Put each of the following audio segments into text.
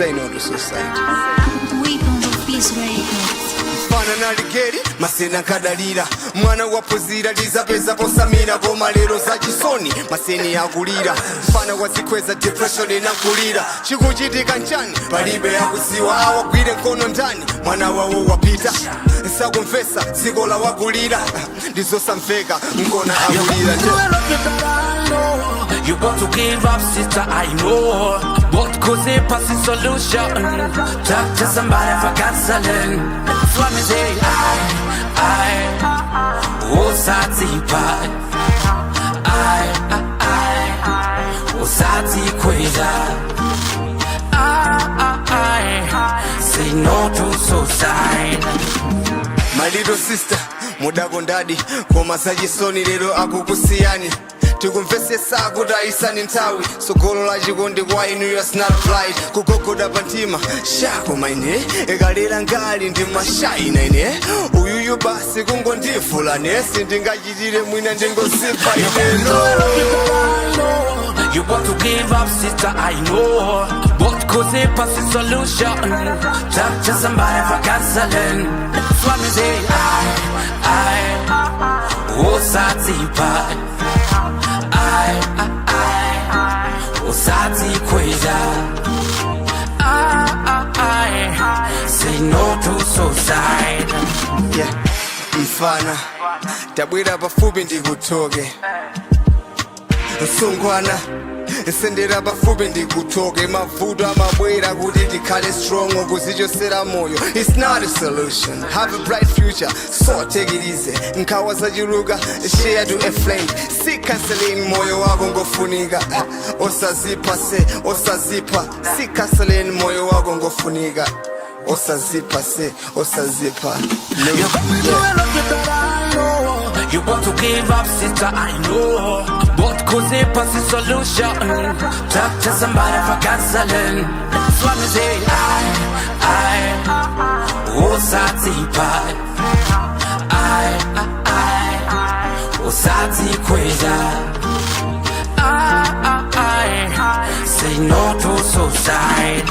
say no to society. We on the Peace Records. Fana na ligeri, masena kadalira. Mwana wapuzira, lizapeza posamira. Goma lero za chisoni, maseni ya kulira. Fana wazikweza depression inakulira. Chikuchitika nchani, palibe ya kusiwa. Awagwire mkono ndani, mwana wawo wapita. Sakumfesa, sikola wakulira. Ndizosa mfeka, mkona akulira. You got to give up, sister, I know. But cause it passes solution. Talk to somebody for counseling. Swami say, Osati pai. Osati kweza. Say no to suicide. My little sister, mudago ndadi. Kwa masaji soni lero akukusiani. Tukumfese sagu raisa nintawi. Sokolo la jikondi kwa inu ya snap flight. Kukokoda pantima, shako maine. Egalera ngali ndima shaina ine. Uyuyu basi kungo ndifula ne. Sindinga jidire mwina ndingo sipa ine. You want to give up, sister, I know. But cause it passes solution. Talk to somebody for counseling. Swami say, Osati pai. Osati kweza. Say no to suicide. Yeah, mfana tabwera pafupi ndikutoke. Nsungwana nsendera pafupi ndikutoke. Mavuto amabwera kuti ndikhale strong ukuzichosera moyo. It's not a solution, have a bright future, so take it easy. Nkhawa zachiluka, share to a flame. Si canceling moyo wako ngofunika. Osazipa se, osazipa. Si canceling moyo wako ngofunika. Osazipa se, osazipa. You want to give up, sister, I know. But cause it passes solution. Talk to somebody for counseling. Swami say, Osati pai. Osati kweza. Say no to suicide.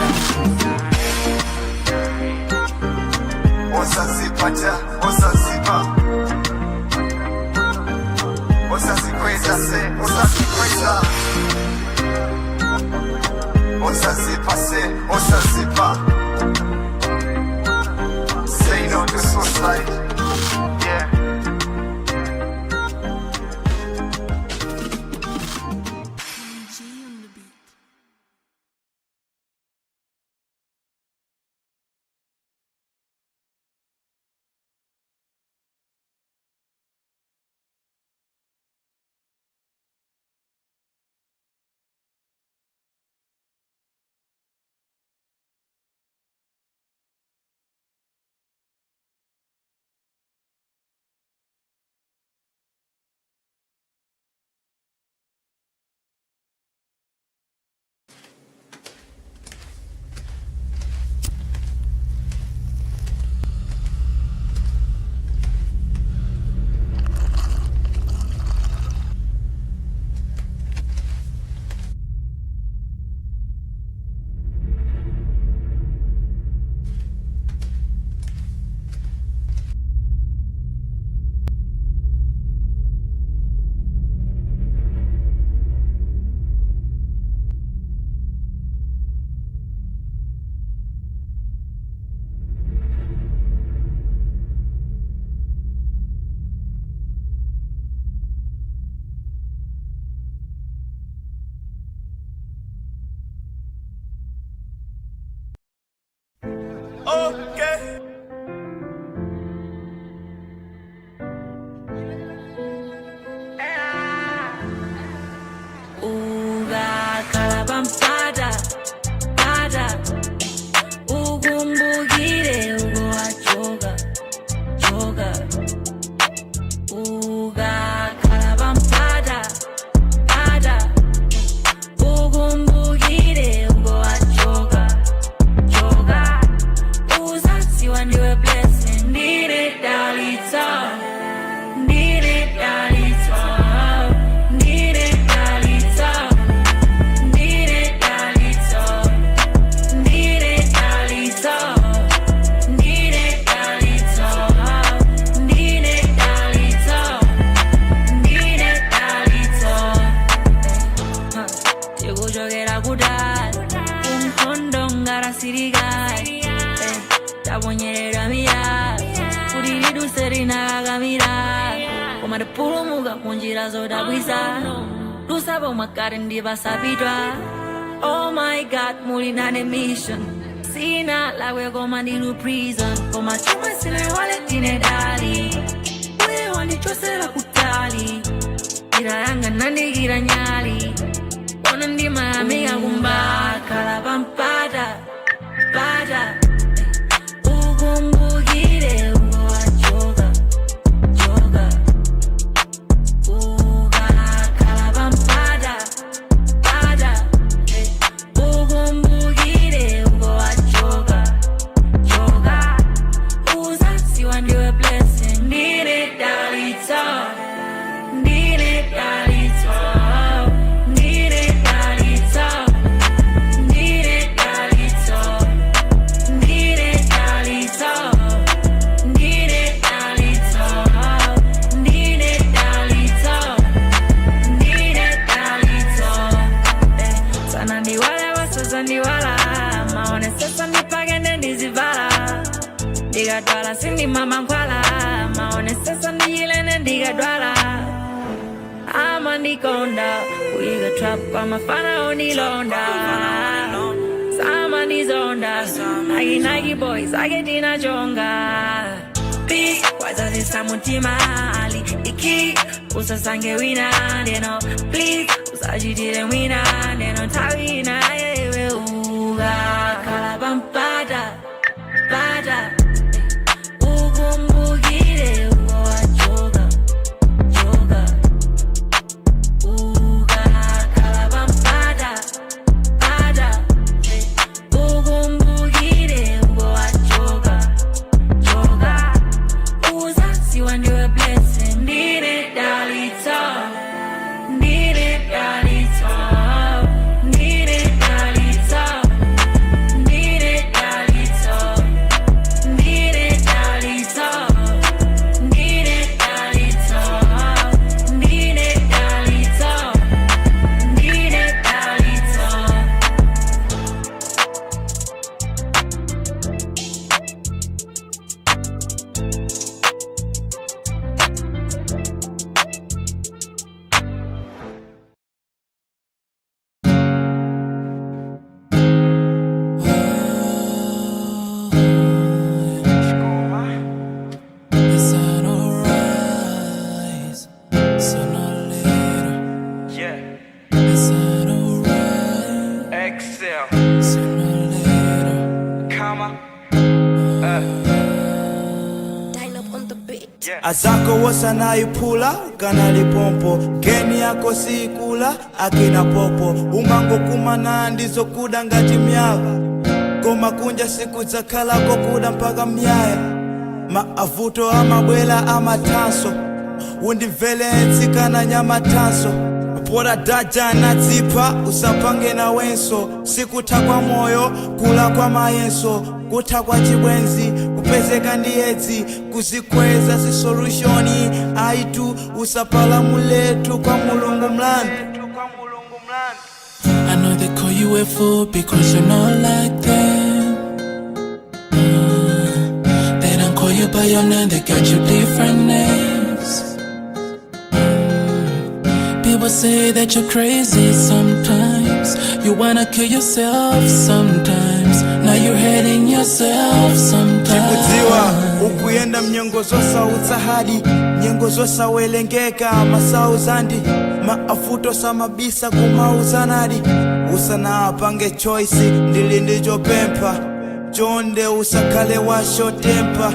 Osazipa ja, osazipa. Osazikweza se, osazikweza. Osazipa se, osazipa. Say no to suicide. Yeah. Okay. Uga kalabampada, pada. Ugumbugire ugo achoga, choga. Uga kalabampada, pada. Ugumbugire ugo achoga, choga. Uzasiwa para sirigai tabonyerera mira kuriridu serina gamira komare pulumuga munjira zodabwisa lusabo makarendi basabidwa. Oh my God, mulinane mission sina lawe gomandiru prison koma chuma sile wale tine dali we wani chosera kutali gira yanga nandi gira nyali wana ndima amiga gumba kalabampada pada ugumbugire ugo wachoga choga uga kalabampada pada ugumbugire ugo wachoga choga uza siwandiwe blessing nire dalito nire dalito nire dalito nire dalito nire dalito nire dalito nire dalito nire dalito sana ndiwala wasoza ndiwala maone sasa nipagende ndizivala ndiga dwala sindi mama nkwala maone sasa ndiyilene ndiga dwala ama ndikonda kuiga trap kwa mafana onilonda sama ndizonda nagi boys agetina jonga peace wazazi samutima ali iki usasange wina ndeno please usajidire wina ndeno tawina yewe uga kalabampada pada ugumbugire ugo wachoga choga uga kalabampada pada ugumbugire ugo wachoga choga uza siwandiwe blessing ndire dalito ndire dalito ndire dalito ndire dalito ndire dalito ndire dalito ndire dalito ndire dalito. The sun will rise sooner or later. Yeah, The sun will rise Excel, sooner or later. comma, yeah. azako wosanayiphula kanalipompo geni yako sikula akina popo umango kumana ndizokuda ngati myaka koma kunja siku zakhalako kuda mpaka myaya maavuto amabwela amatanso undimvele entsikana nyamatanso pora daja nadzipa usapange na wenso sikutha kwa moyo kula kwa mayenso kutha kwa chibwenzi kupezeka ndiyedzi kuzikweza si solutioni aitu usapala muletu kwa mulungu mlandu. I know they call you a fool because you're not like them. They don't call you by your name, they got you different names. People say that you're crazy sometimes. You wanna kill yourself sometimes. Now you're hating yourself sometimes. Kudziwa ukuyenda mnyengo zosautsa hadi nyengo zosawelengeka masauzandi maafuto samabisa kumauzanadi usana apange choice ndili ndichopempha chonde usakhale washo tempa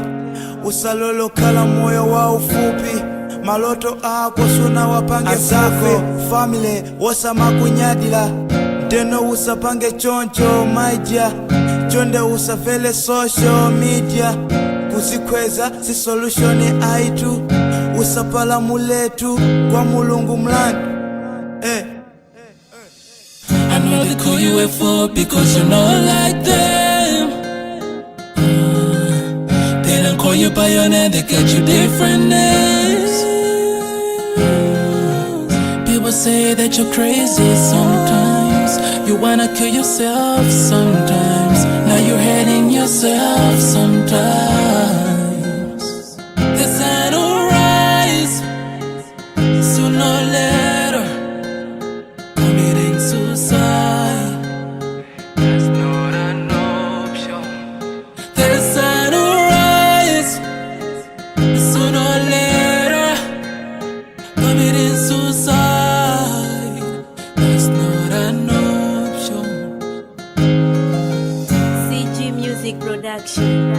usalolokhala moyo wa ufupi maloto ako suna wapange zako family wosamakunyadila ndeno usapange choncho maija chonde usafele social media kuzikweza si solution aitu usapala muletu kwa mulungu mlandu. I know they call you a fool because you're not like them. They don't call you by your name, they got you different names. People say that you're crazy sometimes. You wanna kill yourself sometimes. yourself sometimes. This ain't alright. Sooner or later, committing suicide. That's not an option. This ain't alright. Sooner or later, committing suicide. That's not an option. CG Music Production.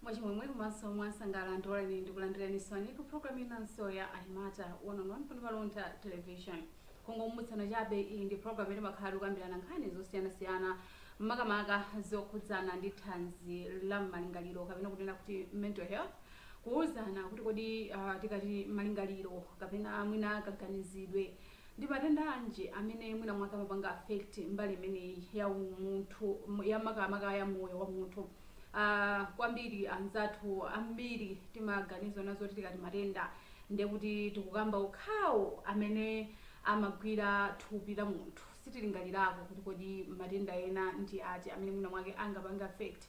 Mwachimwemwe kumaso mwasangala ndoleni ndikulandirani soni ku program inanso ya Animata one-on-one pano pa Luntha television. Kungommutsana chabe iyi ndi program ili makhala kukambirana nkhani zosiyanasiyana makamaka zokhudzana ndi thanzi la malingaliro kapena kunena kuti mental health, kuwuzana kuti kodi tikati malingaliro kapena mwina kaganizidwe ndi matenda anji amene mwina mwake amapanga affect mbali imeneyi ya umunthu ya makamaka ya moyo wa munthu. Kwambiri anzathu ambiri timaganizo nazo tikati matenda ndekuti tikukamba ukhawo amene amagwira thupi la munthu sitilingalirako kuti kodi matenda ena ndi ati amene mwina mwake angapanga affect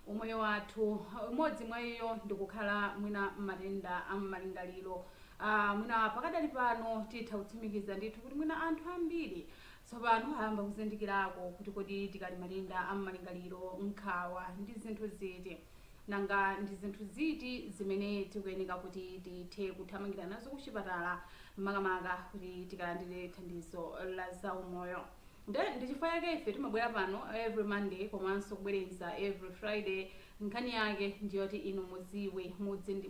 umoyo wathu. Umodzi mwa iyo ndikukhala mwina matenda ammalingaliro. Mwina pakadali pano titha kutsimikiza ndithu kuti mwina anthu ambiri tsopano ayamba kuzindikirako kuti kodi tikali matenda ammalingaliro nkhawa ndi zinthu ziti nanga ndi zinthu ziti zimene tikuyeneka kuti tithe kuthamangira nazo kuchipatala makamaka kuti tikalandire thandizo la zaumoyo. Ndi chifukwa chake ife timabwera pano every Monday komanso kubwerenza every Friday. Nkhani yake ndiyoti inu muziwe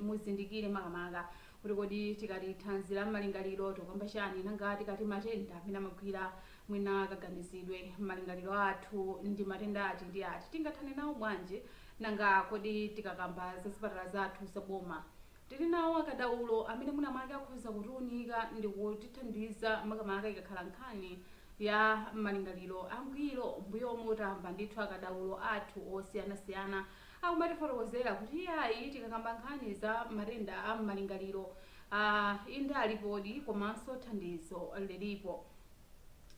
muzindikire makamaka kuti kodi tikati thanzi la malingaliro tikamba chani nanga tikati matenda amene amagwira mwina kaganizidwe malingaliro athu ndi matenda ati ndi ati tingathane nawo bwanji nanga kodi tikakamba za zipatala zathu zaboma tili nawo akadaulo amene mwina mwake akhoza kutiunika ndi kutithandiza makamaka ikakhala nkhani ya malingaliro angwiro mbuyo mutamba ndithu akadaulo athu osiyanasiyana akumatifotokozera kuti ayi tikakamba nkhani za matenda ammalingaliro inde alipodi komanso thandizo lilipo.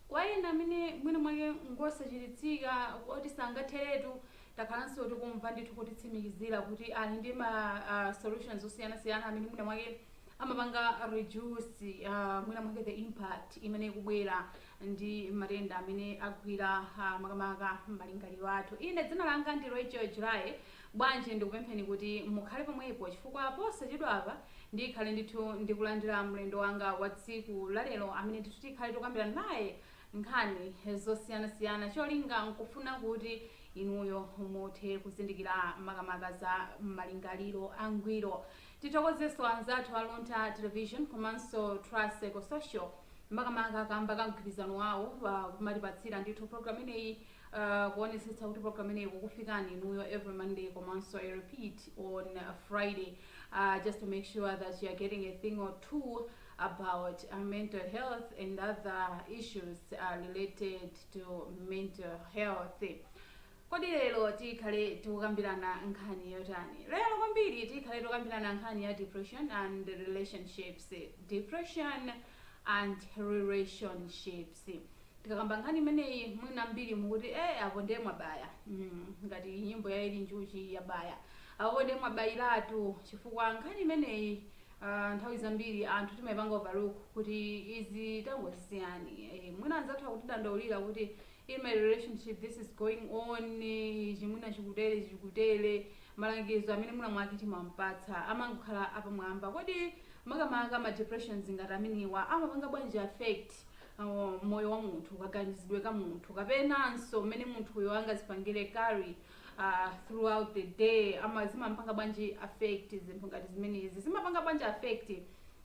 Kwa ena amene mwina mwake ngosachiritsika kuti sangatheretu takhalanso tikumva ndithu kutitsimikizira kuti ali ndi ma solutions osiyanasiyana amene mwina mwake amapanga reduce mwina mwake the impact imene ikubwera ndi matenda amene agwira makamaka malingaliro athu. Ine dzina langa ndi Rachel Julai. Bwanji ndikupempheni kuti mukhale pomwepo chifukwa posachedwa apa ndikhale ndithu ndikulandira mlendo wanga wa tsiku la lero amene ndithu tikhale tikukambirana naye nkhani zosiyanasiyana cholinga nkufuna kuti inuyo muthe kuzindikira makamaka za malingaliro angwiro. Tithokozeso anzathu a Luntha television komanso Trust Eco-Social makamaka kamba kamgwirizano wawo kumatipatsira ndithu program ineyi kuonesetsa kuti program ineyi kukufikani inuyo every Monday komanso a repeat on Friday just to make sure that you are getting a thing or two about mental health and other issues related to mental health. Kodi lero tikhale tikukambirana nkhani yotani? Lero kwambiri tikhale tikukambirana nkhani ya depression and relationships. Depression and relationships. Tikakamba nkhani imeneyi mwina mbiri mukuti apo ndiye mwabaya. Ngati nyimbo ya ili njuchi yabaya. Apo ndiye mwabayiratu chifukwa nkhani imeneyi nthawi zambiri anthu timayipanga overlook kuti izi tangosiyani. Mwina anzathu akutidandaulira kuti in my relationship this is going on, chimwina chikutere malangizo amene mwina mwake timampatsa amangokhala apamwamba. Kodi makamaka ma depressions ngati ameniwa amapanga bwanji affect moyo wa munthu kaganizidwe ka munthu kapenanso mmene munthuyo angazipangire carry throughout the day zimampanga bwanji affect zinthu ngati zimenezi zimapanga bwanji affect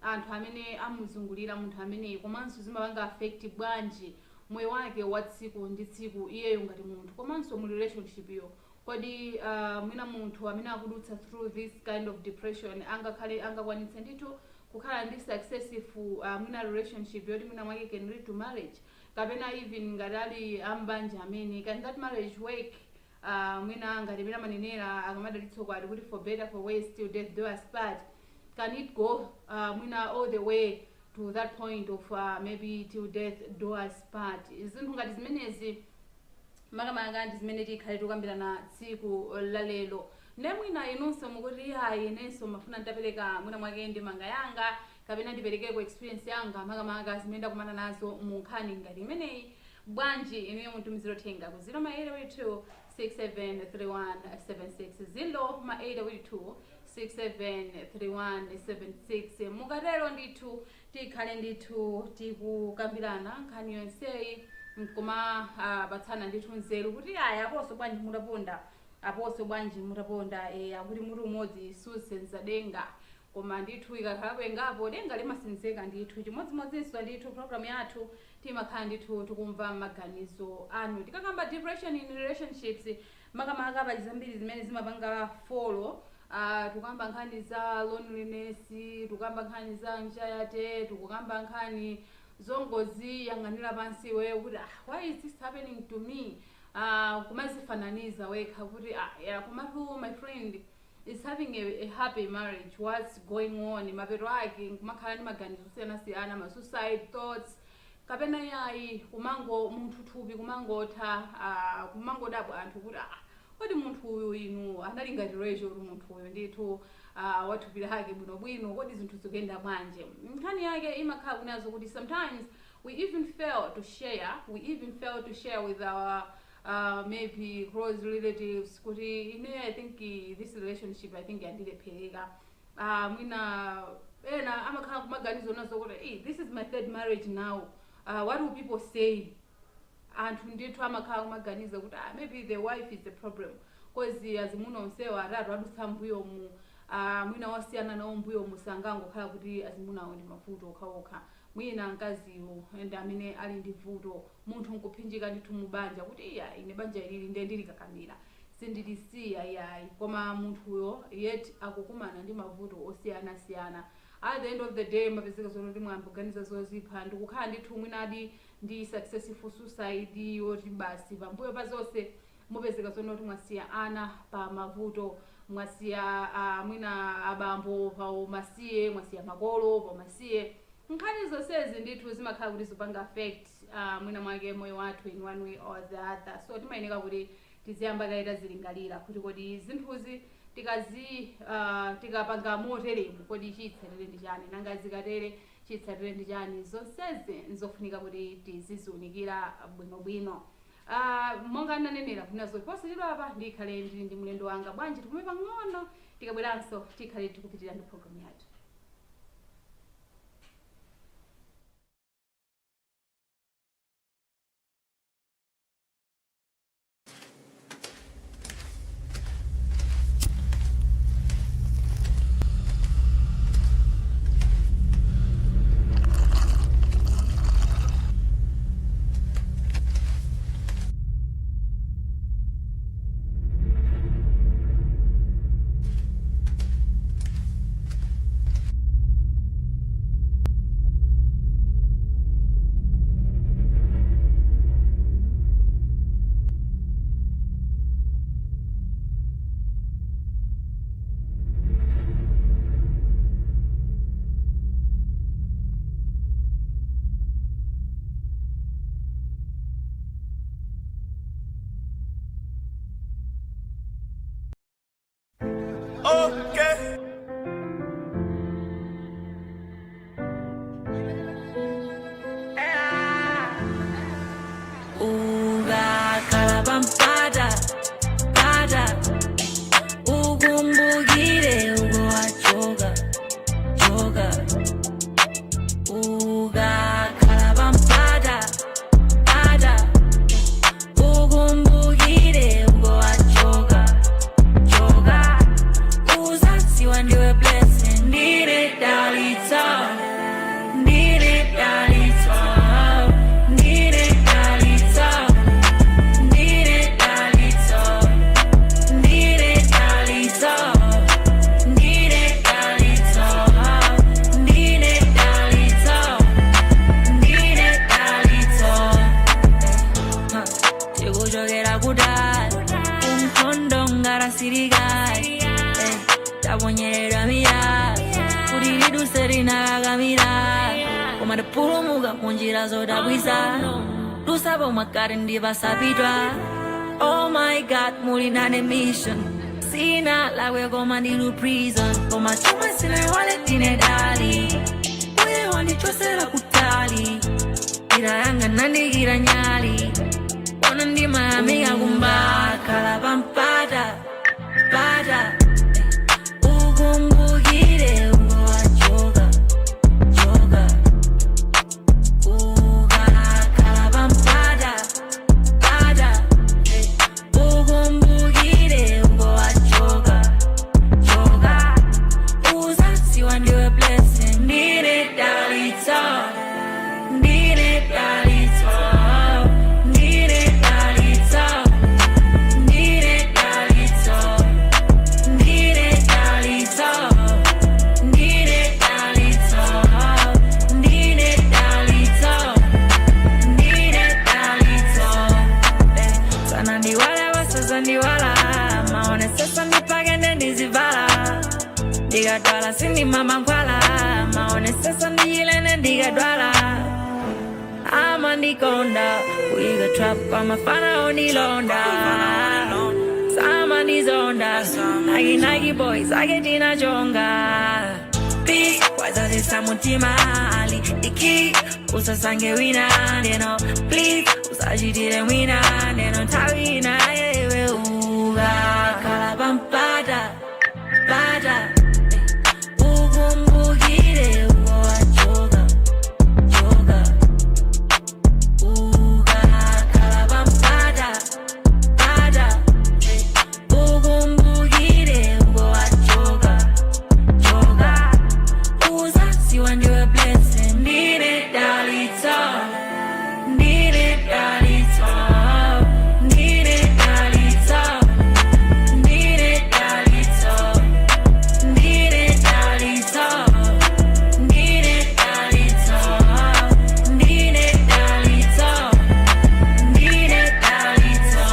anthu amene amuzungulira munthu ameneyi komanso zimapanga affect bwanji moyo wake wa tsiku ndi tsiku iyeyo ngati munthu komanso mu relationship yo kodi mwina munthu amene akudutsa through this kind of depression angakwanitse ndithu kukhala ndi successful mwina relationship yoti mwina mwake can lead to marriage, kapena even ngati ali ambanja amene can that marriage work mwina ngati mina manenera akamadalitso kwati kuti for better for worse till death do us part, can it go mwina all the way to that point of maybe till death do us part? Zinthu ngati zimenezi makamaka ndi zimene tikhale tikukambirana tsiku lalero. Nemwina inunso mukuti ayi inenso mafuna nditapereka mwina mwake ndi manga yanga kapena ndiperekeko experience yanga makamaka zimene ndakumana nazo mu nkhani ngati imeneyi, bwanji inuyo mutumiziro thenga ku 0882 673176 0882 mukatero ndithu tikhale ndithu tikukambirana nkhani yonseyi nkuma patsana ndithu nzeru kuti aya aposo bwanji mutaponda akuti muti umodzi susenza denga, koma ndithu ikakhala ngapo denga limasenzeka ndithu chimodzimodzinso ndithu program yathu timakhala ndithu tikumva maganizo anu tikakamba depression in relationships makamaka pali zambiri zimene zimapanga follow. Tukamba nkhani za loneliness, tukamba nkhani za anxiety, tukamba nkhani zongozi yang'anira pansi wewe kuti why is this happening to me, kumazifananiza wekha kuti komatu my friend is having a happy marriage, what's going on, mapeto ake kumakhala ndi maganizo osiyanasiyana, ma suicide thoughts, kapena yayi kumango munthu thupi kumangotha kumangodabwa anthu kuti kodi munthu uyu inu anali ngati ratio kuti munthu uyu ndithu wathupi lake bwinobwino, kodi zinthu zikuyenda bwanji. Nkhani yake imakhala kunazo kuti sometimes we even fail to share with our maybe close relatives kuti I think this relationship yandilephereka, mwina ena amakhala kumaganizo nazo kuti this is my third marriage now, what will people say? Anthu ndithu amakhala kumaganiza kuti maybe the wife is the problem, cause azimuna onsewa atatu adutsa mbuyomu, mwina wasiyana nawo mbuyomu sangangokhala kuti azimunawo ndi mavuto okhaokha, mwina mkaziwo ende amene ali ndi vuto, munthu nkuphinjika ndithu mubanja kuti ine banja ilili nde ndilikakamira sindilisiya yayi, koma munthuyo yet akukumana ndi mavuto osiyanasiyana. At the end of the day mapezeka zonoti mwamboganiza zozipha ndikukhala ndithu mwinadi ndi successful suicide yoti basi pambuyo pa zonse mupezeka zonoti mwasiya ana pa mavuto, mwasiya mwina abambo pa umasiye, mwasiya makolo pa umasiye. Nkhani zonsezi ndithu zimakhala kuti zipanga affect mwina mwake moyo wathu in one way or the other, so timayeneka kuti tiziyamba kaita zilingalira kuti kodi zinthuzi tikapanga moteremu kodi chitsalire ndi chani, nanga zikatere chitsalire ndi chani. Zonsezi nzofunika kuti tiziziunikira bwinobwino. Monga nanenera kunazo posachedwa apa ndikhale ndili ndi mlendo wanga, bwanji tikume pang'ono tikabweranso tikhale tikupitirira ndi program yathu. kunyerera miya kuti liduse linakakamira koma tipulumuka munjira zodabwisa lusabo mwakati ndipasapitwa. Oh my God, muli nane mission sina lawe koma ndilu prison koma chuma sine wale tine dali uye wandichosera kutali ira yanga nandikira nyali ona ndimayamika kumba khala pampada pada ukumbukire ungowajoga joga ukakhala pampada pada ukumbukire ungowajoga joga uzasiwa ndiwe blessing ndine dalitso ndine dalitso ndine dalitso ndine dalitso ndine dalitso ndine dalitso ndine dalitso ndine dalitso sana ndiwala wasaza ndiwala maone sasa ndipagende ndizivala ndigadwala sindi mama nkwala maone sasa ndiyilene ndigadwala ama ndikonda kuiga trap kwa mafana onilonda sama ndizonda nagi boys agetina jonga peace kwazazisa mutima ali iki usasange wina ndeno please usajitire wina ndeno tawina yewe uga kala pampada pada ukumbukire ugowajoga joga ukakhala pampada pada ukumbukire ugowajoga joga uzasiwa ndiwe blessing ndine dalitso ndine dalitso ndine dalitso ndine dalitso ndine dalitso ndine dalitso ndine dalitso ndine dalitso.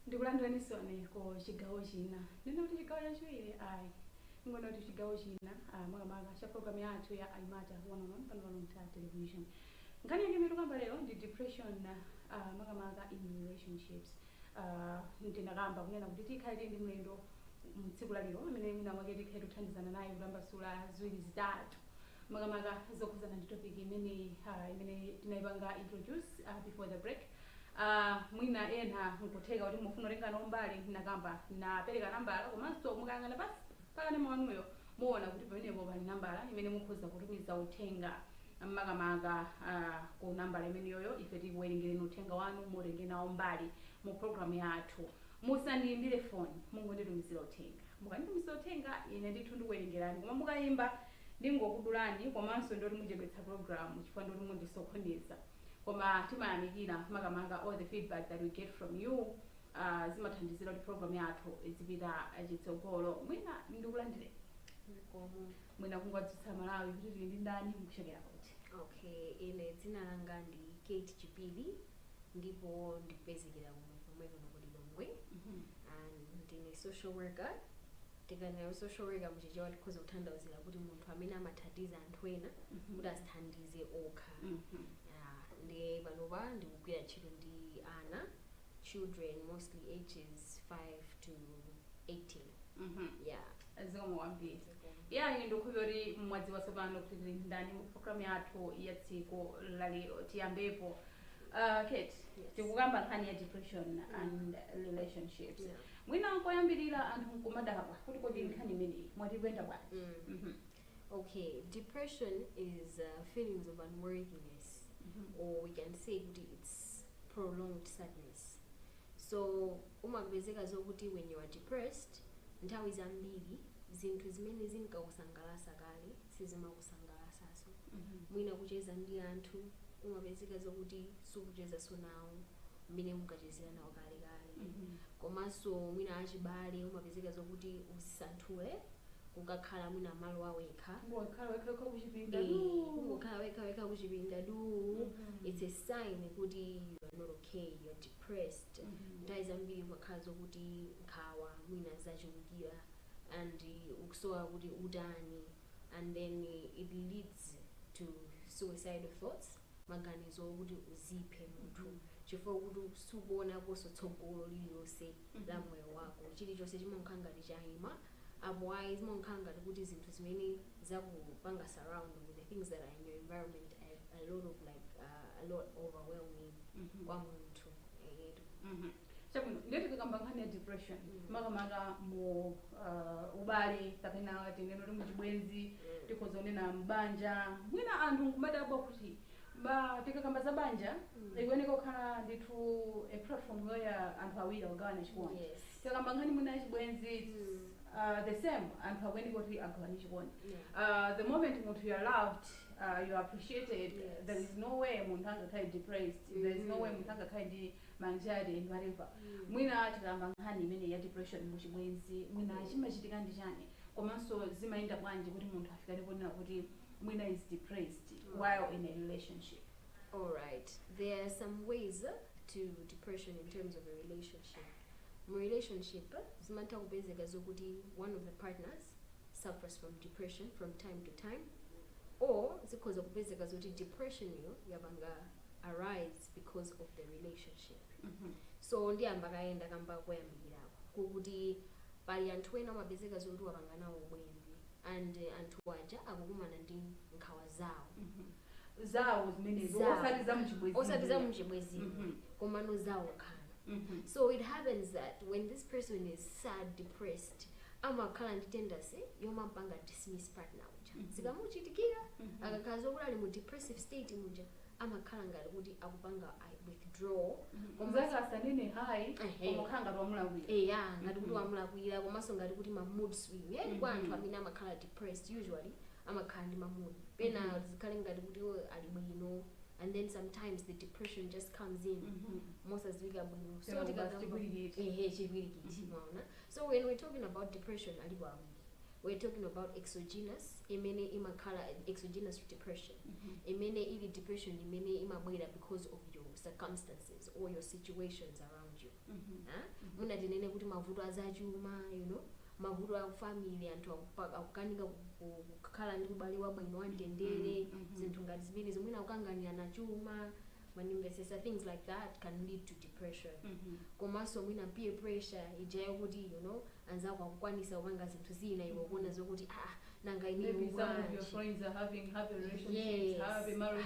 ndikulandirenisoni ku chigawo china ndina kuti chigawo chachiwiri ayi ingona kuti chigawo china makamaka cha program yathu ya aimata one-on-one pano pa Luntha television. Nkhani yake imene tikamba lero ndi depression makamaka in relationships. Ndinakamba kunena kuti tikhale ndi mlendo mtsiku la lero amene mwina mwake tikhale kuthandizana naye kutambasula ziwiri zitatu makamaka zokhuzana ndi topic imene tinayipanga introduce before the break. Mwina ena nkutheka kuti mufuna kutenga mbali nakamba napereka nambala komanso mukayang'ana pasi pakane mawanuyo muona kuti pamenepo pali nambala imene mukhoza kutumiza uthenga makamaka ku nambala imeneyoyo ife tikuwerengereni uthenga wanu mutenge nawo mbali mu program yathu. Musandiyimbire phone mungonditumizira uthenga mukanditumizira uthenga ine ndithu ndikuwerengerani koma mukayimba ndingokudulani komanso ndoti muchepetsa program chifukwa ndoti mundisokoneza koma timayamikira makamaka all the feedback that we get from you zimathandizira kuti program yathu izipita chitsogolo. Mwina ndikulandire mwina kungwadzutsa Malawi kuti tili ndi ndani mukuchokera kuti. Okay, ine dzina langa ndi Kate Chipili ndipo ndipezekera kumwe kuno kuli Longwe and ndine social worker. Tikanayo social worker muchichewa tikhoza kuthandizira kuti munthu amene amathandiza anthu ena kuti asithandize okha. Ndi panopa ndikugwira ntchito ndi ana children mostly ages 5 to 18. Yeah. Zikomo kwambiri. Yeah, ndikukhulupirira kuti mwadziwa tsopano kuti tili ndani mu program yathu ya tsiku lalero tiyambepo. Kate, tikukamba nkhani ya depression and relationships. Mwina koyambirira anthu nkumadabwa kuti kodi nkhani imeneyi mwatipenda bwanji. Okay, depression is feelings of unworthiness, or we can say it's prolonged sadness. So umapezeka zokuti when you are depressed nthawi zambiri zinthu zimene zinkakusangalatsa kale sizimakusangalasanso mwina kucheza ndi anthu umapezeka zokuti sukuchezaso nawo mmene munkachezera nawo kale komanso mwina achibale umapezeka zokuti uzisanthule kukakhala mwina malo awekha ngokhala wekha kuchipinda du it's a sign kuti you are not okay, you are depressed. Nthawi zambiri umakhala zokuti nkhawa mwina zachulukira and ukusowa kuti utani, and then it leads to suicidal thoughts, maganizo okuti uziphe munthu chifukwa kuti sukuonakonso tsogolo lililonse la moyo wako, chilichonse chimakhala ngati chayima. Otherwise zimakhala ngati kuti zinthu zimene zakupanga surround with the things that are in your environment are a lot of a lot overwhelming kwa munthu. Chabwino ndeti kukamba nkhani ya depression makamaka mu ubale kapena tineno ndi muchibwenzi tikhoza kunena mbanja mwina anthu nkumadabwa kuti tikakamba za banja ikuyeneka kukhala ndithu a platform where anthu awiri agawana chikondi. Tikakamba nkhani mwina ya chibwenzi the same anthu akuyeneka kuti agawane chikondi. The moment munthu you are loved, you are appreciated, there is no way munthu angakhale depressed, there is no way munthu angakhale ndi anxiety and whatever. Mwina tikakamba nkhani imene ya depression muchibwenzi mwina chimachitika ndi chani komanso zimayenda bwanji kuti munthu afikane ponena kuti mwina is depressed while in a relationship. Alright, there are some ways to depression in terms of a relationship. Mu relationship zimatha kupezeka zokuti one of the partners suffers from depression from time to time, or zikhoza kupezeka zoti depression yo yabanga arise because of the relationship. So ndiyamba kaenda kamba kuyambirako kukuti pali anthu ena amapezeka zoti wapanganawo ubwenzi and anthu aja akukumana ndi nkhawa zawo zimenezo osati za muchibwenzi komano zawo khana. So it happens that when this person is sad, depressed, amakhala ndi tendency yomapanga dismiss partner uja zikamuchitikira akakhala zokuti ali mu depressive state muja amakhala ngati kuti akupanga withdraw komzasanene hai komakhala ngati wamulakwira ngati kuti wamulakwira komanso ngati kuti ma mood swing kwa anthu amene amakhala depressed usually amakhala ndi ma mood pena zikhale ngati kuti ali bwino, and then sometimes the depression just comes in mosadziwika bwino. So chipwirikiti mwaona. So when we're talking about depression alipo awiri, we're talking about exogenous imene imakhala exogenous depression imene ili depression imene imabwera because of your circumstances or your situations around you. Muna tinene kuti mavuto azachuma, you know, mavuto a family anthu akukanika kukhala ndi ubale wabwino wamtendere zinthu ngati zimene zimwina kukanganirana chuma manimvesesa, things like that can lead to depression. Komanso mwina peer pressure ijayo kuti you know anzako akukwanisa kupanga zinthu zina iwe kuona zokuti nanga maybe some of your friends are having happy relationships,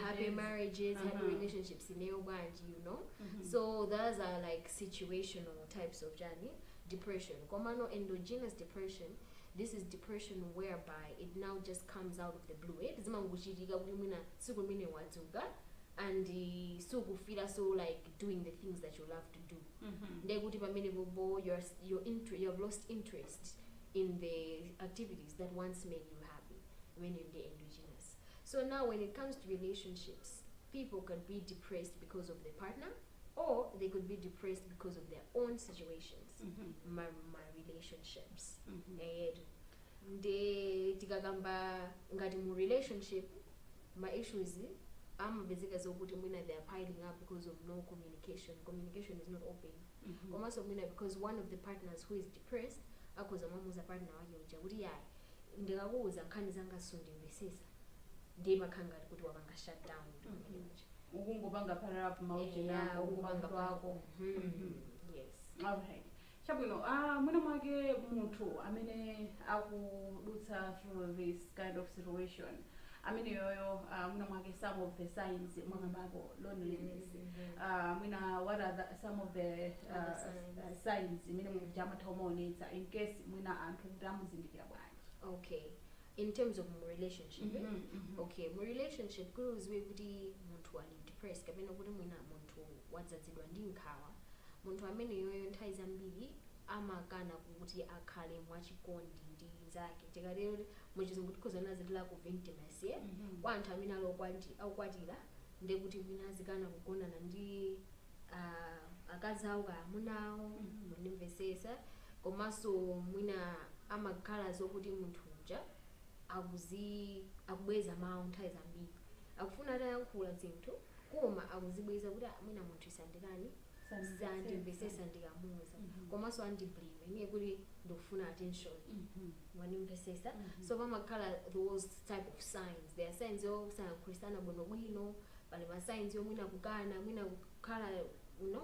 happy marriages, happy relationships ineyo bwanji, you know. So those are like situational types of journey depression. Komano endogenous depression, this is depression whereby it now just comes out of the blue. Zimanguchitika kuti mwina tsiku limene wadzuka and so feel so like doing the things that you love to do. Ndekuti pamene bobo you have lost interest in the activities that once made you happy when you're the endogenous. So now when it comes to relationships, people can be depressed because of their partner, or they could be depressed because of their own situations. My relationships. Nde tikagamba ngati mu relationship my issues amabezeka zokuti mwina they are piling up because of no communication. Communication is not open. Also mwina because one of the partners who is depressed akoza mamuza partner wake uja kuti yayi ndikakuuza nkhani zanga sundimvesesa ndiye makhangati kuti wapanga shut down ukungopanga para up mauche na ukupanga kwako. Yes. Alright. Chabwino mwina mwake munthu amene akudutsa through this kind of situation amene yoyo mwina mwake some of the signs mwangambako loneliness, mwina what are some of the signs imene munthu chamatha kumaonetsa in case mwina anthu kuti amuzindikira bwanji. Okay, in terms of relationship okay, mu relationship kuziwe kuti munthu ali depressed kapena kuti mwina munthu wadzazidwa ndi nkhawa, munthu amene yoyo nthawi zambiri amakana kuti akhale mwachikondi ndi nzake tikalero muchizungu tikhoza nazitila ku intimacy kwa anthu amene akukwatira ndi kuti mwina azikana kugonana ndi akazi awo kaamunawo mundimvesesa komanso mwina amakhala zokuti munthu uja akubweza mawu nthawi zambiri akufuna atayankhula zinthu koma akuzibweza kuti mwina munthu isandikani sandimvesesa ndikamuza komanso andiblame ine kuti ndikufuna attention mwandimvesesa so pamakhala those type of signs there are signs yosayankhulisana bwinobwino pali ma signs yomwina kukana mwina kukhala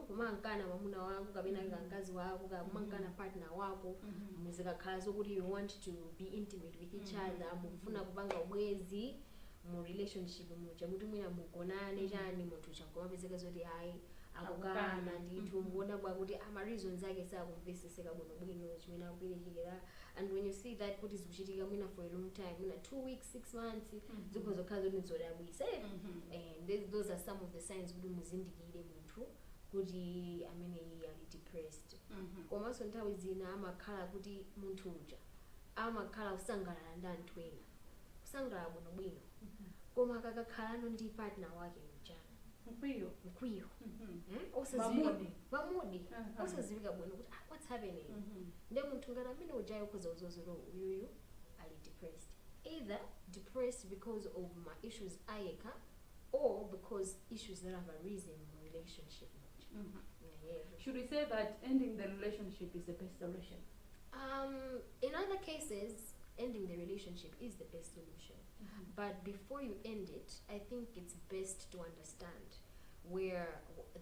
kumankana mwamuna wako kapena mkazi wako kumankana partner wako muzikakhala zokuti you want to be intimate with each other mukufuna kupanga ubwezi mu relationship muja kuti mwina mugonane chani munthu chankomapezeka zoti hayi akukana ndithu mukuona kwakuti ama reasons ake sakumveseseka bwinobwino chimene akuperekera and when you see that kuti zikuchitika mwina for a long time mwina 2 weeks 6 months zikhoza kukhala zoti nizodabwisa and those are some of the signs kuti muzindikire munthu kuti amene iye ali depressed komanso nthawi zina amakhala kuti munthu uja amakhala kusangalala ndi anthu ena kusangalala bwinobwino koma akakhalano ndi partner wake mjana mkwiyo pamudi osaziwika bwino kuti what's happening ndi munthu ngati amene ujayo ukhoza uzozero uyuyu ali depressed either depressed because of my issues ayeka or because issues that have arisen in the relationship. Should we say that ending the relationship is the best solution? In other cases, ending the relationship is the best solution. But before you end it, I think it's best to understand where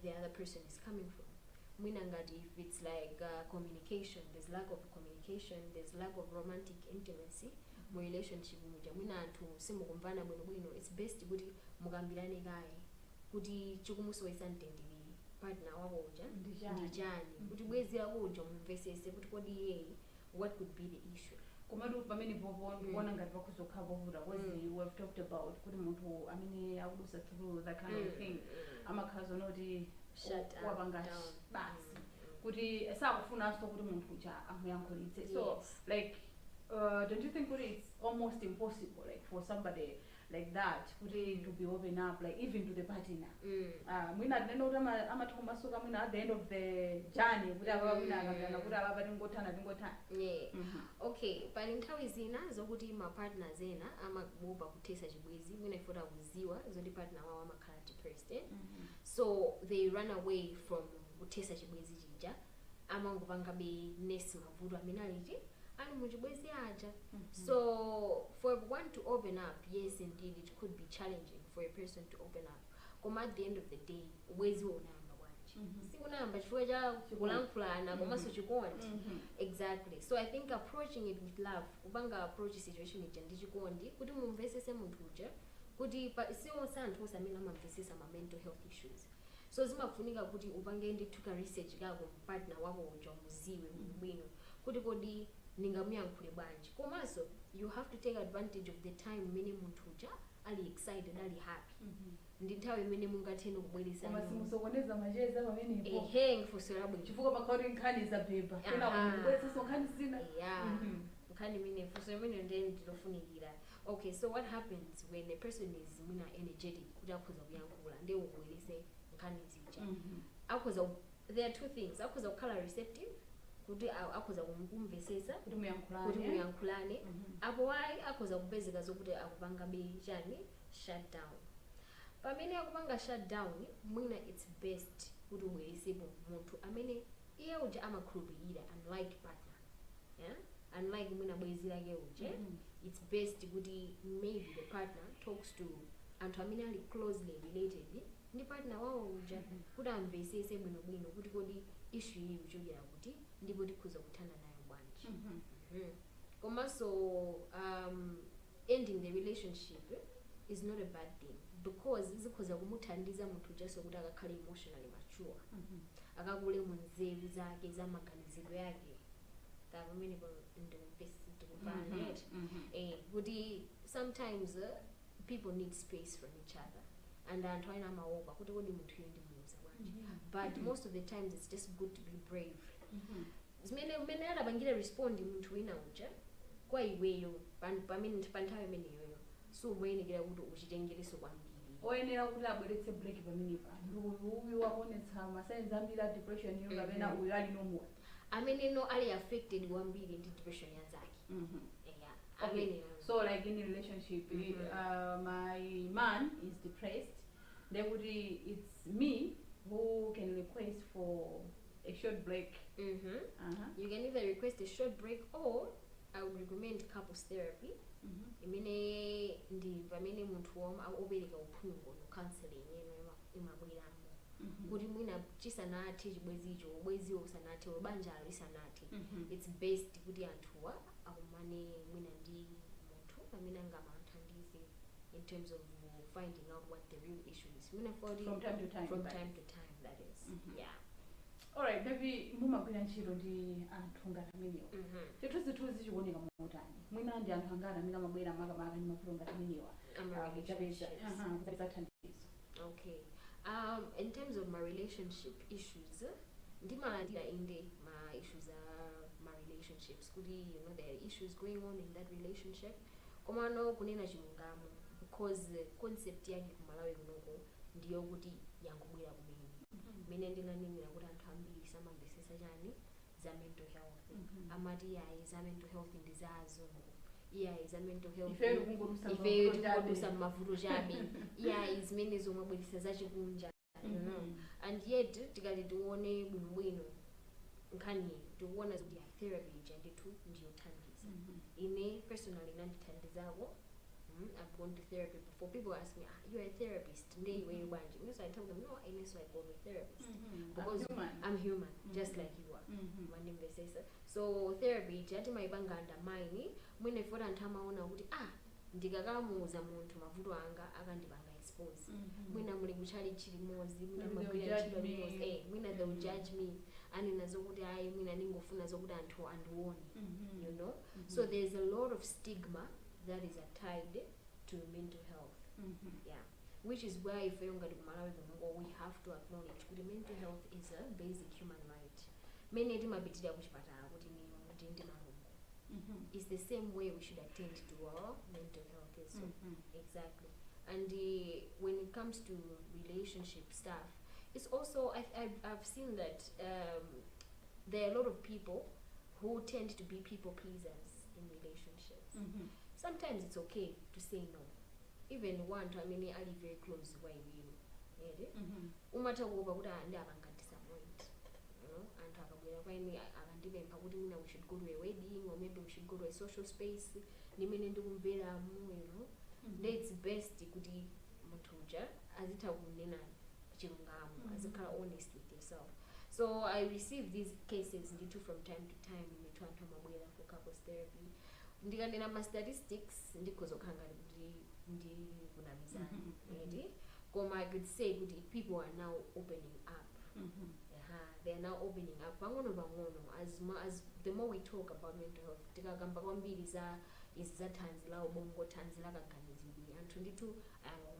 the other person is coming from. Mwinangati, if it's like communication, there's lack of communication, there's lack of romantic intimacy, mu relationship muja mwina anthu simukumvana bwinobwino, it's best kuti mukambirane kaye kuti chikumusowa mtendere partner wako uja ndijani kuti bwezi yako uja mumvesese kuti kodi iyeyi what could be the issue. Komatu pamene popo ndikuona ngati pakuzokhala povuta because we have talked about kuti munthu amene akudusa through that kind of thing amakhala zonoti wapanga basi kuti sakufunanso kuti munthu uja amuyankhulitse so like don't you think it's almost impossible like for somebody like that to be open up like even to the partner mwina tineno kuti amathu kumasuka mwina at the end of the journey kuti apa mwina akagana kuti apa tingotana okay pali nthawi zina zokuti ma partners ena amakububa kuthesa chibwezi mwina ifota kuziwa zoti partner wawo amakhala depressed so they run away from kuthesa chibwezi chija amangopanga be nesi mavuto amene aliti ali muchibwezi aja so for one to open up, yes indeed it could be challenging for a person to open up koma at the end of the day ubwezi unamba wanje sikunamba chifukwa cha kulankhulana komanso chikondi exactly so I think approaching it with love kupanga approach situation ija ndi chikondi kuti mumvesese munthu uja kuti sionse anthu osamene amamvesesa ma mental health issues so zimafunika kuti upange ndithu research kako partner wako uja umuziwe bwino kuti kodi ningamuyankhule bwanji komanso you have to take advantage of the time mene munthu uja ali excited ali happy ndi nthawi imene mungatheni kubweresa koma simusokoneza macheza pamenepo ngifusira bwino chifukwa pakauti nkhani zabhebha kena kubweresa nkhani zina nkhani imene fuso imene ndeni ndilofunikira okay so what happens when a person is mwina energetic kuti akhoza kuyankhula ndi ukubwerese nkhani zija akhoza there are two things akhoza kukhala receptive kuti akhoza kumvesesa kuti muyankhulane apo wayi akhoza kupezeka zokuti akupanga be chani shut down pamene akupanga shut down mwina it's best kuti ubweresepo munthu amene iye uja amakhulupirira unlike partner unlike mwina bwezi lake uje it's best kuti maybe the partner talks to anthu amene ali closely related ndi partner wawo uja kuti amvesese bwinobwino kuti kodi issue iyi kuchokera kuti ndipo tikhoza kuthana nayo bwanji komanso ending the relationship is not a bad thing because zikhoza kumuthandiza munthu ujaso kuti akakhale emotionally mature akakule munzeru zake zamaganizidwe yake pamene ndikupana kuti sometimes people need space from each other and anthu aina amaopa kuti kodi munthu iyo ndimuuza bwanji but most of the times it's just good to be brave zimene adapangira respond munthu wina uja kwa iweyo pamene panthawi imeneyoyo sumuyendekera kuti uchitengereso kwambiri oyenera kuti abweretse break pamenepa uyu wakuonetsa masainzi ambiri a depression iyo kapena uyu ali normal amene no ali affected kwambiri ndi depression yanzake okay. So like in a relationship my man is depressed then it's me who can request for a short break. You can either request a short break or I would recommend couples therapy. Imene ndi pamene munthu obereka uphungu no counseling imabwiramo kuti mwina chisanathe chibwezicho ubweziwo usanathe ubanjalo isanathe it's best kuti anthuwa akumane mwina ndi munthu amene angamuthandize in terms of finding out what the real issue is from time to time that is yeah. Alright, maybe mumagwira ntchito ndi anthu ngati amenewa chithunzithunzi chikuoneka motani mwina ndi anthu angati amene amabwera makamaka ndi mavuto ngati amenewa kuchapeza thandizo. Okay, in terms of my relationship issues ndimalandira inde ma issues my relationships kuti there are issues going on in that relationship komano kunena chilungamo because concept yake kumalawi kunoko ndiyo kuti yangobwera kumene mene ndinanenera kuti anthu ambiri samamvesesa chani za mental health amati yayi za mental health ndi za azungu yayi za mental health ifeyo tikudusa mavuto chabe yayi zimene zomwe bwerisa zachikunja and yet tikati tione bwinobwino nkhani tikuona kuti therapy janditu ndiyothandiza ine personally nandithandizako. I've gone to therapy before. People ask me, you're a therapist. So I tell them, no, I go to a therapist. Because I'm human, just like you are. My name is Cesar. So therapy, jati maibanga undermine, mwine fora ntamaona kuti, ndikakamuuza munthu mavuto anga akandibanga expose. Mwina muli kuchali chilimozi, mwina magwira chilimozi, mwina they'll judge me. And nazokuti mwina ningofuna zokuti anthu andione, you know? So there's a lot of stigma that is tied to mental health. Yeah, which is why if we have to acknowledge that mental health is a basic human right. Many mabitira kuchipatala kuti ndi malungo. It's the same way we should attend to our mental health as well. Exactly. And when it comes to relationship stuff, it's also I've seen that there are a lot of people who tend to be people pleasers in relationships. Sometimes it's okay to say no. Even one time I live very close to where you umata kuopa kuti ndabanga disappoint, you know, and akabwera kwaini akandipempha kuti mina we should go to a wedding or maybe we should go to a social space nimene ndikumveramu, you know. It's best kuti munthu uja azitha kunena chilungamo, azikhala honest with yourself. So I receive these cases nditu from time to time nditu anthu amabwera for couples therapy. Ndikanena ma statistics ndikozokhanga kuti ndi kunamizana koma I could say kuti people are now opening up. They are now opening up pang'ono as the more we talk about mental health tikakamba kwambiri za thanzi la ubongo, thanzi la kaganizidwe anthu nditu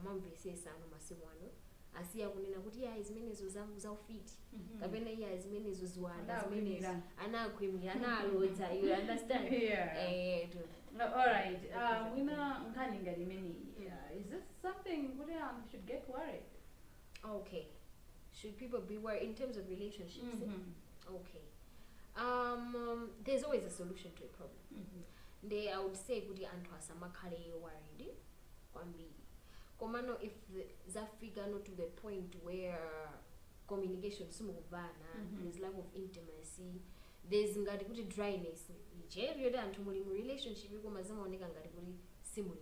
mamvesesa ano masiku ano asiya kunena kuti ya zimenezo za ufiti kapena ya zimenezo ziwanda zimenezo anakwimira analodza, you understand? Alright, wina nkhani ngati imene is this something kuti anthu should get worried? Okay, should people be worried in terms of relationships? Okay, there's always a solution to a problem. I would say kuti anthu asamakhale worried kwambiri komano if zafika not to the point where communication simuvana, there's lack of intimacy, there's ngati kuti dryness yoti anthu muli mu relationship koma zimaoneka ngati kuti simuli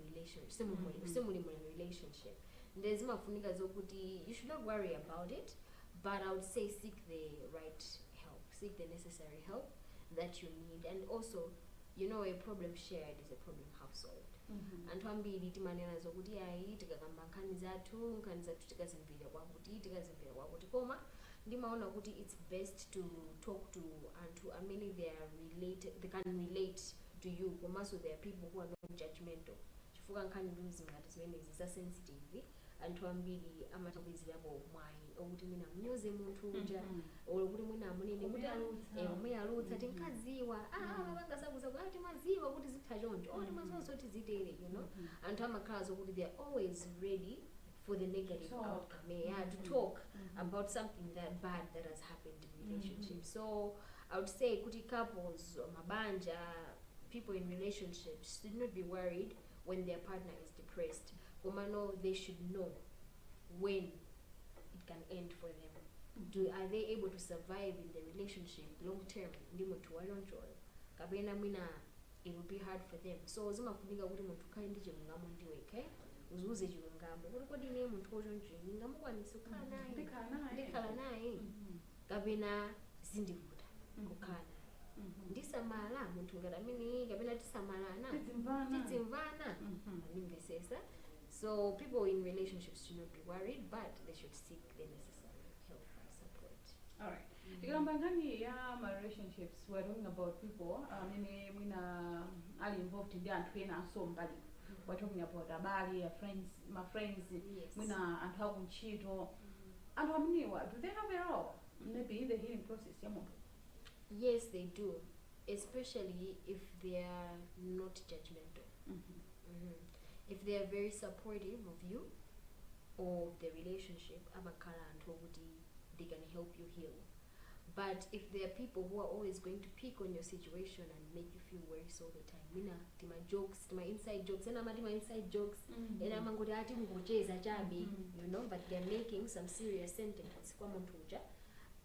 relationship ndezimafunika zokuti you should not worry about it, but I would say seek the right help, seek the necessary help that you need. And also, you know, a problem shared is a problem half solved. Anthu ambiri timanena zokuti ayi tikakamba nkhani zathu tikazimvera kwakuti koma ndimaona kuti it's best to talk to anthu amene they can relate to you komanso there are people who are not judgmental chifukwa nkhani zingati zimenezi za sensitive anthu ambiri amatapezerapo mwayi okuti mwina munyoze munthu uja olo kuti mwina amunene kuti umuyalutsa tinkadziwa mapanga sakuzaku timaziwa kuti zitha choncho timazonso tizitere you know anthu amakhala zokuti they are always ready for the negative outcome to talk about something that bad that has happened in relationships. So I would say kuti couples mabanja people in relationships should not be worried when their partner is depressed. Kumano, they should know when it can end for them. Are they able to survive in the relationship long term? Ndimo tuwaloncholo kapena mwina it will be hard for them. So zimafunika kuti munthu khale ndi chilungamo ndiwe okay uzuze chilungamo kuti kodi ine munthu ochonje ndingamukwanisa kukhala naye ndikhala naye kapena zindivuta kukhala naye ndisamala munthu ngati amene kapena tisamalana tidzimvana ndimvesesa. So people in relationships should not be worried, but they should seek the necessary help and support. All right. Ikambangani ya my relationships, we're talking about people are involved in the antwena so mbali. We're talking about abali, friends, my friends, mwina anthu akunchito. And do they have a role maybe in the healing process? Yes, they do, especially if they are not judgmental. If they are very supportive of you or the relationship, they can help you heal. But if there are people who are always going to pick on your situation and make you feel worse all the time, my jokes, my inside jokes, and my inside jokes, and I'm going you know, but they're making some serious sentiments.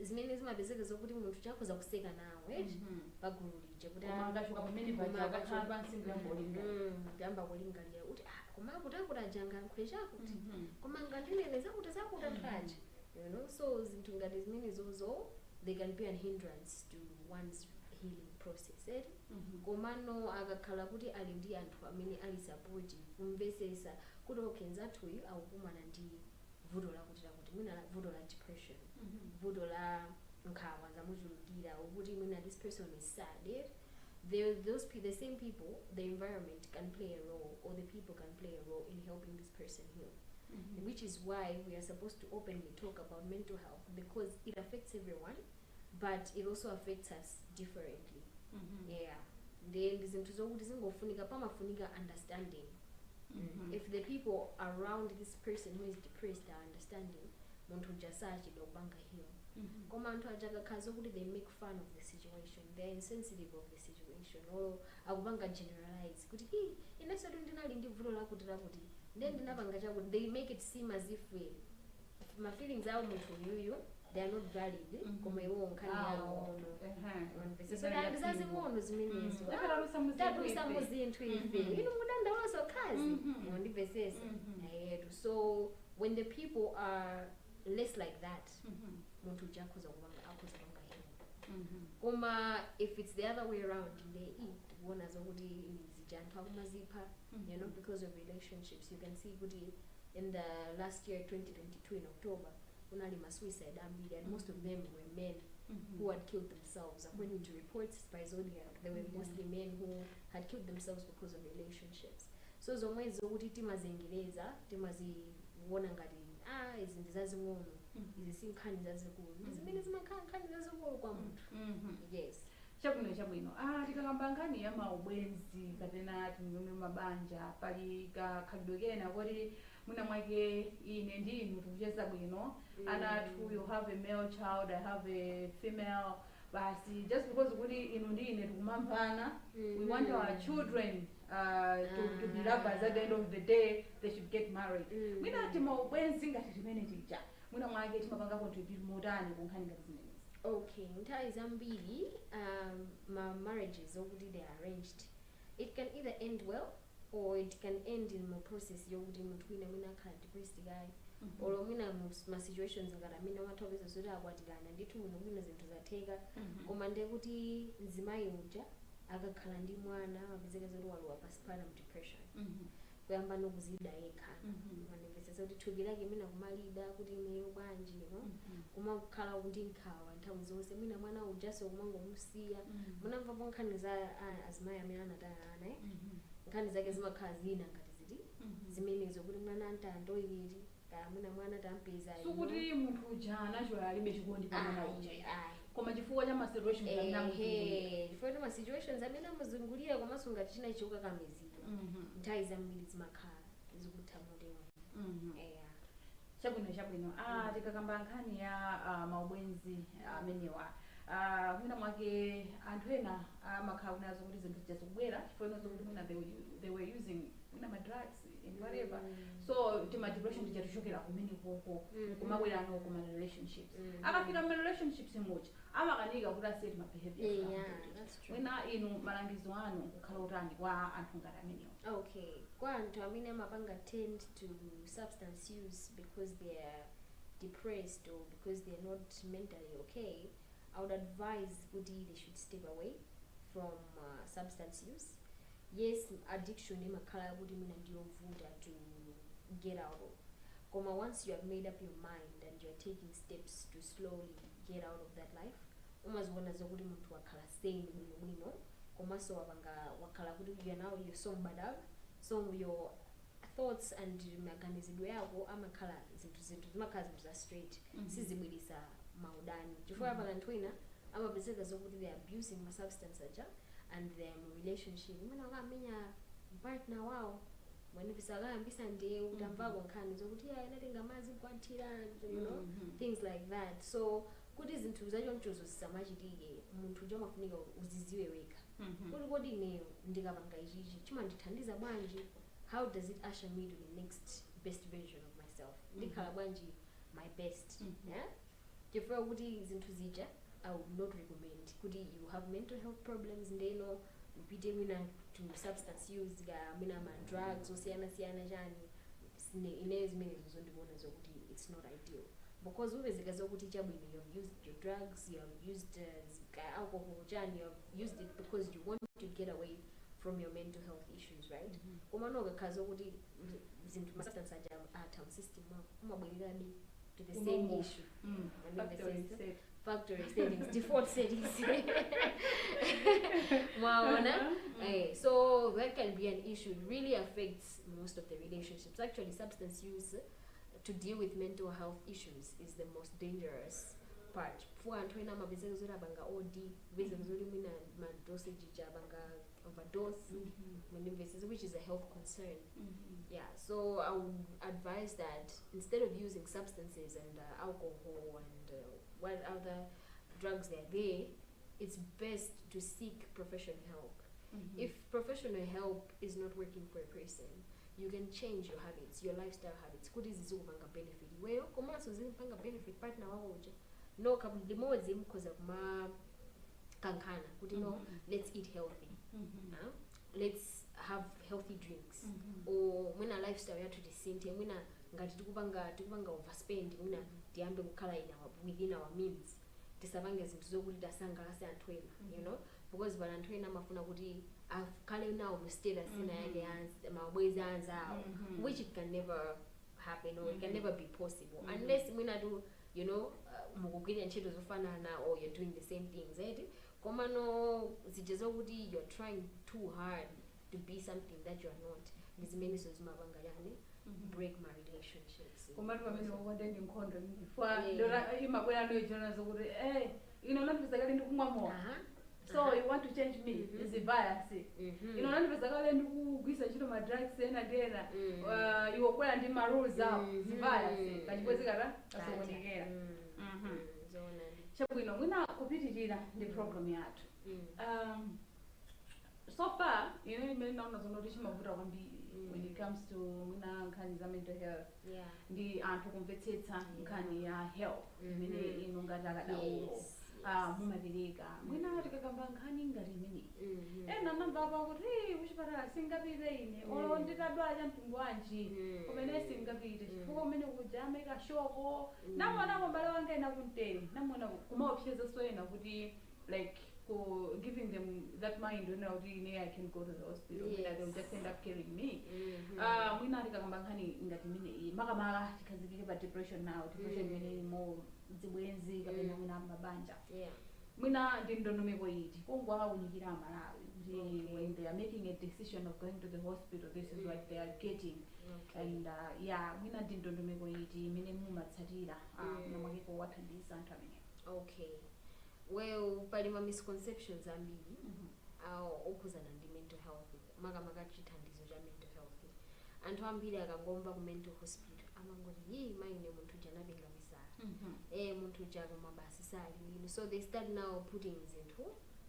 Zimene zimabezeka zokuti munthu chakoza kuseka nawe pagululije kuti kuyamba kulingalira kuti koma akuti ajanga nkhwe chakuti koma ngandinene zakuti thaje you know. So zinthu ngati zimene zozo they can be an hindrance to one's healing process komano akakhala kuti ali ndi anthu amene ali supportive kumvesesa kuti okhenza athuyu akukumana ndi vuto lakuti mwina vuto la depression vuto la nkhawa zamuchulukira ukuthi mwina this person is sad the same people, the environment can play a role, or the people can play a role in helping this person heal. Which is why we are supposed to openly talk about mental health, because it affects everyone, but it also affects us differently. Then pamafunika understanding. If the people around this person who is depressed are understanding, muntu jasaji do banga heal. Koma antu ajaga kazo kuti they make fun of the situation, they're insensitive of the situation, or akubanga generalize kuti inaso ndinali ndi vuto lakuti then ndinabanga chakuti they make it seem as if my feelings are muntu yuyu they are not valid koma iwo nkhani yawo so ndazazi ngono zimenezo tadusa muzinthu ife inu mudandaula so kazi ndivesesa ayetu. So when the people are less like that muntu jakhoza kubanga akhoza kubanga hino koma if it's the other way around they wona zokuti zijanthu akumazipha you know, because of relationships. You can see kuti in the last year 2022 in October unali suicide ambili, and most of them were men who had killed themselves. According to reports by Zodiac, they were mostly men who had killed themselves because of relationships. So zomwe zokuti timazengereza timaziwona ngati izi ndizazing'ono izi sinkhani zazikulu ndizimene zimankhani zazikulu kwa munthu. Yes. Chabwino tikakambangani ya maubwenzi kapena timwe mabanja pali kakhalidwe kena kuti mwina mwake ine ndi inu tikucheza bwino anathu you have a male child, I have a female, but just because kuti inu ndi ine tikumamvana we want our children to be lovers at the end of the day, they should get married. Mwina timaubwenzi ngati timene tija mwina mwake timapanga contribute motani kunkhani ngati zimene. Okay, nthawi zambiri my marriages already they are arranged. It can either end well or it can end in my process yokuti munthu wina akhala depressed guy or mwina ma situations ngati mina watopeza zoti akwatirana ndithu muno mwina zinthu zatheka koma ndekuti mzimayi uja akakhala ndi mwana amapezeka zoti walowa postpartum depression kuyamba nokuzida yekha manimvesesa kuti thupi lake mina kumalida kuti ineyo bwanji kuma kukhala ndi nkhawa nthawi zonse mwina mwana ujaso kumangomusiya munamvapo nkhani za azimayi amene anataya nkhani zake zimakhala zina ngati ziti zimenezo kuti mwana antando iwiri kaya mwina mwana tampeza sukuti munthu uja anacho alibe chikondi pamwana uja koma chifukwa cha masituations chifukwa cha masituations amene amuzungulira komanso ngati china chikukakamizidwa nthawi zambiri zimakhala zikuthamulira chabwino tikakamba nkhani ya maubwenzi amenewa mwina mwake anthu ena amakhala kunazo kuti zinthu zikubwera chifukwa inazo kuti mwina they were using mwina madrugs and whatever so depression tichatichokera kumene koko kumabwera ano kuma relationships akafika mu relationships mucha amakanika kuti asiyeti ma behaviors mwina inu malangizo anu kukhala utani kwa anthu ngati amenewa? Okay, kwa anthu amene amapanga tend to substance use because they are depressed or because they are not mentally okay, I would advise kuti they should step away from substance use. Yes, addiction imakhala kuti mina ndiyovuta to get out of. Koma once you have made up your mind and you are taking steps to slowly get out of that life, umazibona zokuti munthu wakhala sane bwino komanso wakhala kuti you're so bad up, so your thoughts and maganizidwe yako amakhala zinthu zimakhala zinthu za straight sizibwirisa maudani chifukwa pala anthu ena amapezeka zokuti they are abusing ma substance aja and their relationship mwina wakamenya partner wawo mwenipisa akayambisa ndiye utamvako nkhani zokuti inatenga mazi kukwatira you know things like that. So kuti zinthu zachonchozo zisamachitike munthu uja amafunika uziziwe weka kuti kodi ineyo ndikapanga ichichi chimandithandiza bwanji, how does it usher me to the next best version of myself, ndikhala bwanji my best yeah. Chifukwa kuti zinthu zija I would not recommend kuti you have mental health problems ndeno upite mwina to substance use mina ma drugs osiyana chani ineyo zimene zondibona zokuti it's not ideal because upezeka zokuti chabwino you have used your drugs, you have used alcohol chani, you have used it because you want to get away from your mental health issues, right? Kumano ukakhaza ukuthi zinthu ma substance aja atom system kumabwelerabe to the same issue factory settings default settings so that can be an issue. It really affects most of the relationships. Actually, substance use to deal with mental health issues is the most dangerous part. For antwena mabezeka zora banga OD bezeka zori mina ma dosage jabanga overdose which is a health concern. Yeah, so I would advise that instead of using substances and alcohol and what other drugs there, it's best to seek professional help. If professional help is not working for a person, you can change your habits, your lifestyle habits. Kuti zizukupanga benefit weyo komanso zipanga benefit partner wako uja no kabuli mozi mkoza kuma kankana kuti no let's eat healthy let's have healthy drinks or mwina lifestyle yathu tisinte mwina ngati tikupanga overspend mwina tiyambe kukhala within our means tisapange zinthu zokuti tasangalase anthu ena you know because pala anthu ena amafuna kuti akhale nawo mu status ina yake mabwezi anzawo which it can never happen or it can never be possible unless mwina do you know mukugwira ntchito zofanana or you're doing the same things right koma no zijezo kuti you're trying too hard to be something that you're not ndizimene zimapanga yani break my relationships komatu pamene wakondeni nkhondo for ndora imabwera ndo ichona zokuti inonandipeza kale ndikumwa mowa so you want to change me is a bias inonandipeza kale ndikugwisa ntchito ma drugs ena ndena iwo kwera ndi ma rules apo bias kachipwezekata kasokonekera chabwino mwina kupitirira ndi program yathu so far imene naona zonoti chimavuta kwambiri when it comes to mwina nkhani za mental health ndi anthu kumvetsetsa nkhani ya health imene ino ngati akadaulo mumapereka mwina tikakamba nkhani ngati imeneyi ena namvapa kuti kuchipatala singapite ine olo nditadwala cha mtundu wanji kumene singapite chifukwa umene kuja amaika shoko namwana mbale wanga ena kunteni namwana kumaopseza soyena kuti like giving them that mind when I can go to the hospital when they'll just end up killing me mwina tikakamba nkhani ngati imeneyi makamaka tikhazikike pa depression now depression imene more zibwenzi kapena mwina mabanja mwina ndi ndondomeko iti kongwa unyikira amalawi kuti when they are making a decision of going to the hospital this is what they are getting. And yeah, mwina ndi ndondomeko iti imene mumatsatira namwakeko wathandiza anthu amene. Okay, well pali ma misconceptions ambiri okhuzana ndi mental health makamaka chithandizo cha mental health. Anthu ambiri akangomva ku mental hospital amangoti yi maine munthu janapenga misala munthu jako mabasi sali lino, so they start now putting zinthu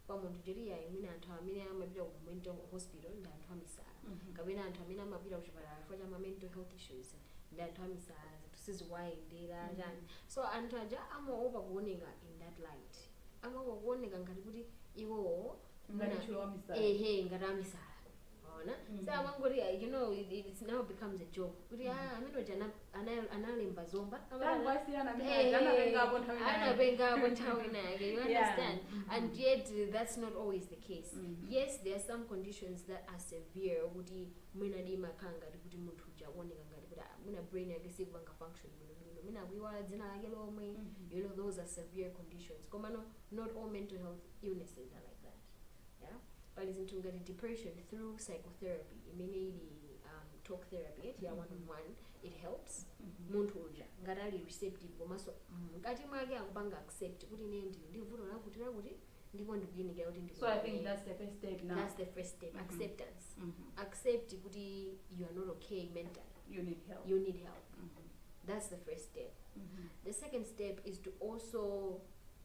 pa munthu jeriya imene anthu amene amapita ku mental hospital ndi anthu amisala kapena anthu amene amapita ku chipatala chifukwa cha ma mental health issues ndi anthu amisala tusizikuwayendera chani. So anthu aja amaopa kuoneka in that light, amaopa kuoneka ngati kuti iwowo ngati amisala. So amangori, you know, it now becomes a joke. Kuti amene jana analemba zomba anapenga nthawi nake, you understand? And yet that's not always the case. Yes, there are some conditions that are severe kuti mwina di makanga kuti munthu jaoneka ngati kuti mwina brain yake sikupanga function bwino mwina kuiwala dzina lake lomwe, you know, those are severe conditions. Koma not all mental health illnesses are like that. Yeah, but it's into depression through psychotherapy. Immediately talk therapy ya one-on-one, it helps munthu uja ngati ali receptive komanso ngati mwake akupanga accept kuti ine ndivuto lakutira kuti ndipo ndikuyinikira kuti ndikuyinikira. So I think that's the first step now. That's the first step. Acceptance. Accept kuti you are not okay mentally. You need help. You need help. That's the first step. The second step is to also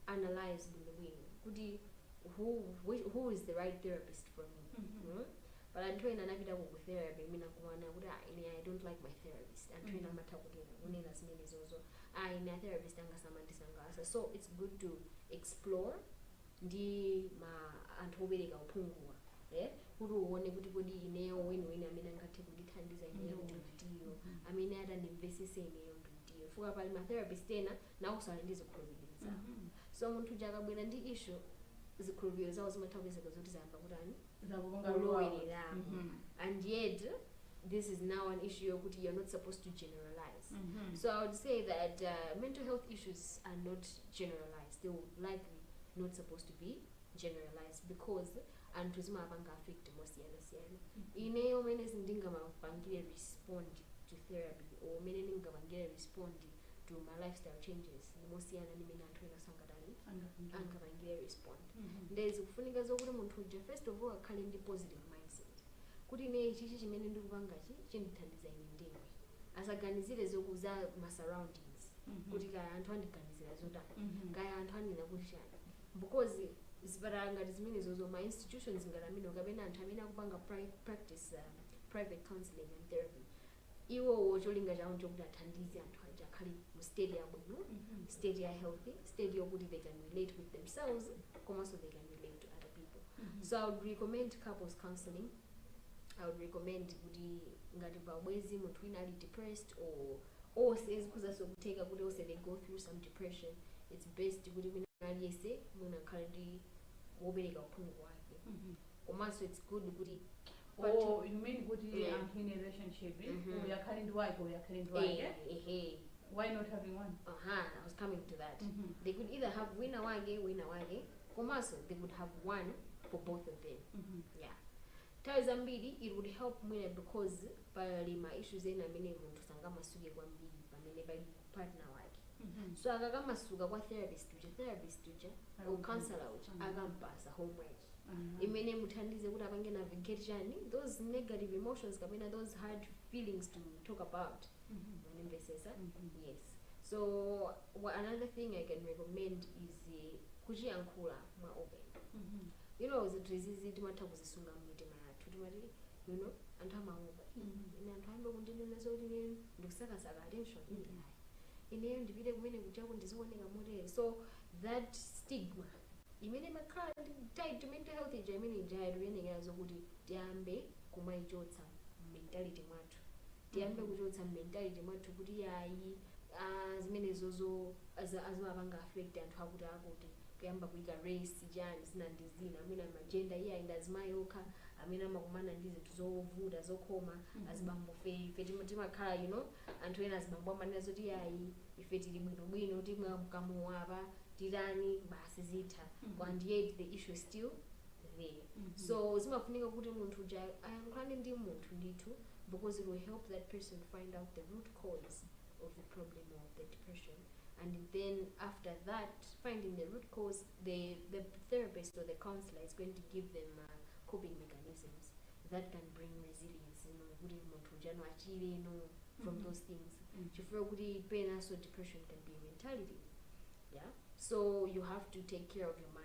analyze the wing. Kuti who is the right therapist for me? But anthu ena anapita ku therapy mina kuona kuti I don't like my therapist. Anthu ena amatakutira unena zimene zozo ine a therapist angasamandisangasa. So it's good to explore ndi anthu obereka uphunguwa kuti uone kuti kodi ineyo weniweni amene angathe kundithandiza ineyo ndimtiyo amene atandimvesese ineyo ndimtiyo fuka pali ma therapist ena nawo sali ndi zikhulupiriro zawo. So munthu uja akabwera ndi issue zikhulupiriro zawo zimatha kupezeka zoti zayamba kutani kulowereramo. And yet this is now an issue yokuti you're not supposed to generalize. So I would say that mental health issues are not generalized. They will likely not supposed to be generalized because anthu zimapanga affect mosiyana-siyana. Ineyo mene sindingamapangire respond to therapy or mene ndingamapangire respond to my lifestyle changes mosiyana ni mene anthu ena sangatani angapangire respond. Ndezi kufunika zokuti munthu uja first of all akhale ndi positive mindset kuti ine chichi chimene ndikupangachi chindithandiza ine ndemwe, asaganizire zokuza ma surroundings kuti kaya anthu andiganizira zotani kaya anthu anena kuti chani, because zipatala ngati zimene zozo ma institutions ngati amene kapena anthu amene akupanga practice private counseling and therapy iwo cholinga chawo chokuti athandize anthu aja akhale mu state yabwino, state ya healthy, state yokuti they can relate with themselves komanso they can relate to other people. So I would recommend couples counseling. I would recommend kuti ngati pabwezi munthu wina ali depressed or says kuzaso kuteka kuti ose they go through some depression, it's best kuti mina aliyese muna akhale ndi wobereka uphungu wake. Komanso it's good kuti Oh, you mean kuti anthu in a relationship uyakhale ndi wake uyakhale ndi wake? Why not having one? I was coming to that. They could either have winner wage, komanso they could have one for both of them. Yeah. Tawi zambiri it would help mwina because pali ma issues ena amene munthu sangamasuke kwambiri pamene pali partner wake. So akakamasuka kwa therapist uja or counselor uja akampasa homework imene muthandize kuti apange navigate chani those negative emotions kapena those hard feelings to talk about. Yes. So another thing I can recommend is kuchiyankhula mwa open. You know, zizizi timatha kuzisunga mmitima yathu timati you know anthu amaopa ine anthu ambe kundinena zoti ine ndikusakasaka attention ineyo ndipite kumene kuchako ndizioneka motere. So that stigma imene makhala tied to mental health ija imene ija ikuyenekera zokuti tiyambe kumayichotsa mentality mwathu, tiyambe kuchotsa mentality mwathu kuti yayi zimene zozo azimapanga affect anthu akuti kuyamba kuika race jani zina ndizina amene amagenda iye ayenda azimayokha amene amakumana ndi zinthu zovuta zokhoma azibambo ife timakhala you know anthu ena azibambo amanena zoti yayi ife tili bwinobwino timwe mkamuwapa tirani basi zitha and yet the issue is still there. So zimafunika kuti munthu uja ayankhulane ndi munthu ndithu because it will help that person find out the root cause of the problem of the depression. And then after that, finding the root cause, the therapist or the counselor is going to give them coping mechanisms that can bring resilience, from those things. So depression can be a mentality. Yeah. So you have to take care of your mind.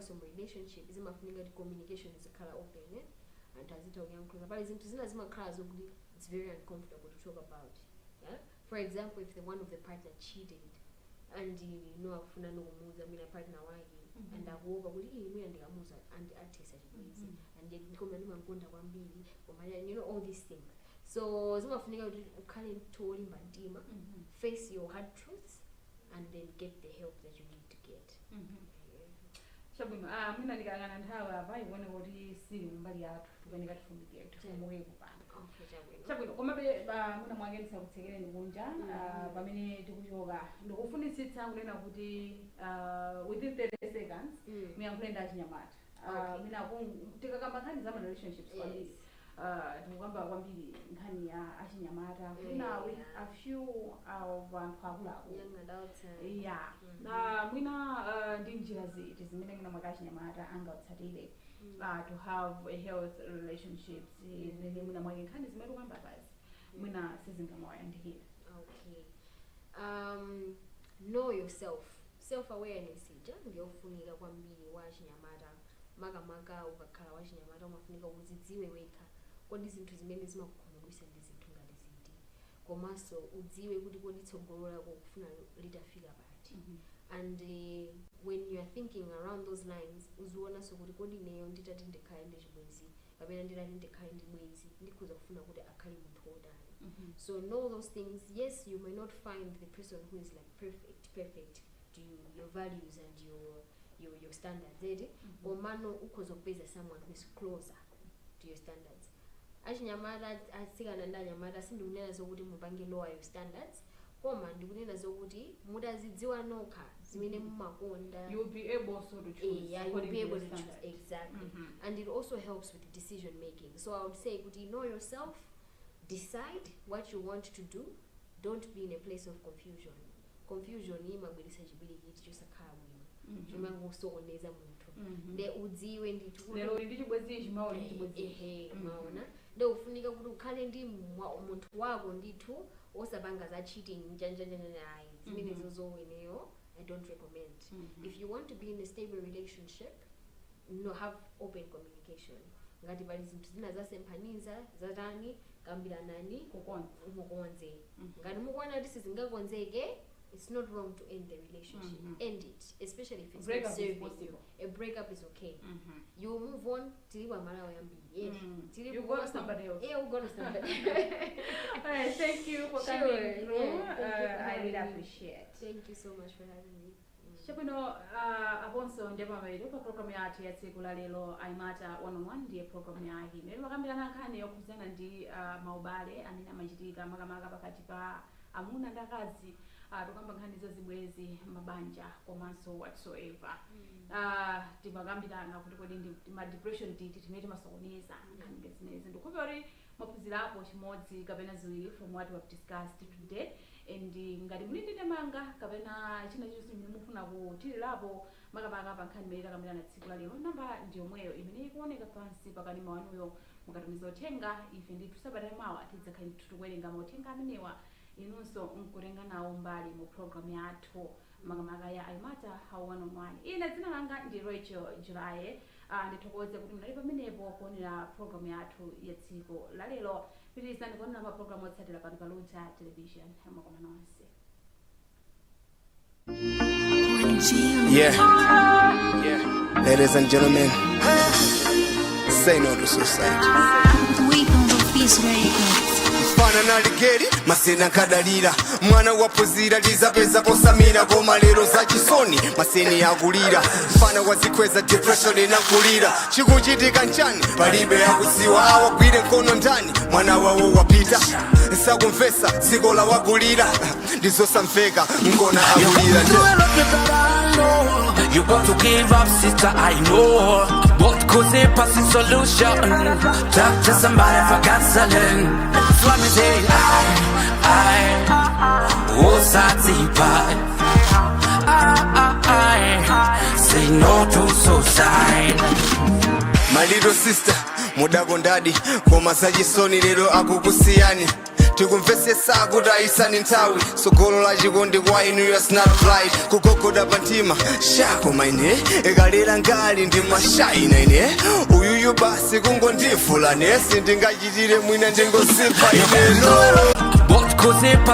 Some relationship is communication is open and it's very uncomfortable to talk about. Yeah? For example, if one of the partner cheated and my partner and I go over and all these things. So face your hard truths and then get the help that you need to get. Chabwino mina ndikangana nthawi apa iwone kuti sili mbali yathu tukanika tifumbikire tifumuweko pano. Chabwino komabe muna mwangenisa kutsekereni kunja pamene tikuchoka ndikufunitsitsa kunena kuti within 30 seconds muyankhule ndi achinyamata. Mina tikakamba nkhani za relationships kwambiri tikukamba kwambiri nkhani ya achinyamata kuna with a few of anthu akuluakulu young adults. Yeah. Mwina ndi njira ziti zimene mwina mwaka achinyamata angautsatire to have a health relationships zimene mwina mwake nkhani zimene tikukamba pazi mwina sizingamawayandikira. Okay. Know yourself. Self-awareness ndiyofunika kwambiri wa achinyamata. Makamaka ukakhala wa chinyamata umafunika uzidziwe wekha kodi zinthu zimene zimakukhumudwitsa ndi zinthu ngati ziti komanso udziwe kuti kodi tsogolo lako kufuna litafika pati. And when you are thinking around those lines uzionanso kuti kodi neyo nditati ndikhale ndi chibwenzi kapena nditati ndikhale ndi bwenzi ndikhoza kufuna kuti akhale munthu wotani. So know those things. Yes, you may not find the person who is like perfect to your values and your standards, or mano ukuzopeza someone who is closer to your standards. Achinyamata asikana ndi anyamata sindikunena zokuti mupange lower your standards koma ndikunena zokuti mudazidziwa nokha zimene mumakonda. You will be able so to choose. Yeah, you will be able to choose exactly. And it also helps with decision making. So I would say know yourself, decide what you want to do, don't be in a place of confusion. Confusion imabwelesa chibiliki chosakhala bwino chimangosokoneza munthu nde udziwe ndithu lero ndi chibwenzi chimaona chibwenzi maona nde ufunika kuti ukhale ndi munthu wako ndithu osapanga za cheating ayi zimene zoweneyo I don't recommend. If you want to be in a stable relationship, have open communication. Ngati pali zinthu zina zasempaniza zatani kambiranani kukonze ngati mukuona kuti sizingakonzeke, it's not wrong to end the relationship. End it, especially if it's not serving you. A breakup is okay. You move on till you are married. You go to somebody else. Yeah, you go to somebody. Alright, thank you for coming through. I really appreciate. Thank you so much for having me. Chabwino aponso ndipo mayido pa program yathu ya tsiku la lero Aimata 101 ndiye program yake. Lero makambirana nkhani yokhudzana ndi maubale amene amachitika makamaka pakati pa amuna ndi akazi. Tukamba nkhani za zibwenzi mabanja komanso whatsoever. Timakambirana kuti kodi ma depression timene timasokoneza nkhani ngezinezi ndikukhulupirira maphunzirapo chimodzi kapena ziwiri from what we have discussed today. And ngati muli ndi ndemanga kapena china chonse chimene mufuna kuthirirapo makamaka pa nkhani imene takambirana tsiku la lero, namba ndi yomweyo imene ikuoneka pansi pakanema wanuyo mukatumiza uthenga. Ife ndithu sabata mawa tidzakhala tikuwerenga mauthenga amenewa inunso nkutenga nawo mbali mu program yathu makamaka ya Aimata 101. Ine dzina langa ndi Rachel Julaye. Ndithokoze kuti munali pamenepo kuonera program yathu ya tsiku la lero. Pitirizani kuonera pa program otsatira pano pa Luntha television. Mukoma nonse. Yeah. Ladies and gentlemen, say no to suicide. We on the Peace Radio. fana naligeri masena nkadalira mwana wapuzira lizapeza posamira koma lero zachisoni maseni akulira fana wazikweza depression inakulira chikuchitika nchani palibe yakuziwa awagwire nkono ndani mwana wawo wapita sakumvesa dziko la wagulira ndizosamveka nkona akulira You want to give up, sister, I know. But cause a passing solution. Talk to somebody for counseling. So let me say, oh, Satipa. Say no to suicide. My little sister, mudago ndadi koma sajisoni lero akukusiyani tikumvesesa kudayisa ni nthawi sogolo la chikondi kwa inu you're not right kugogoda pantima shako maine ekalera ngali ndi mashaina ine uyuyu basi kungondifulane sindingachitire mwina ndingosipa ineno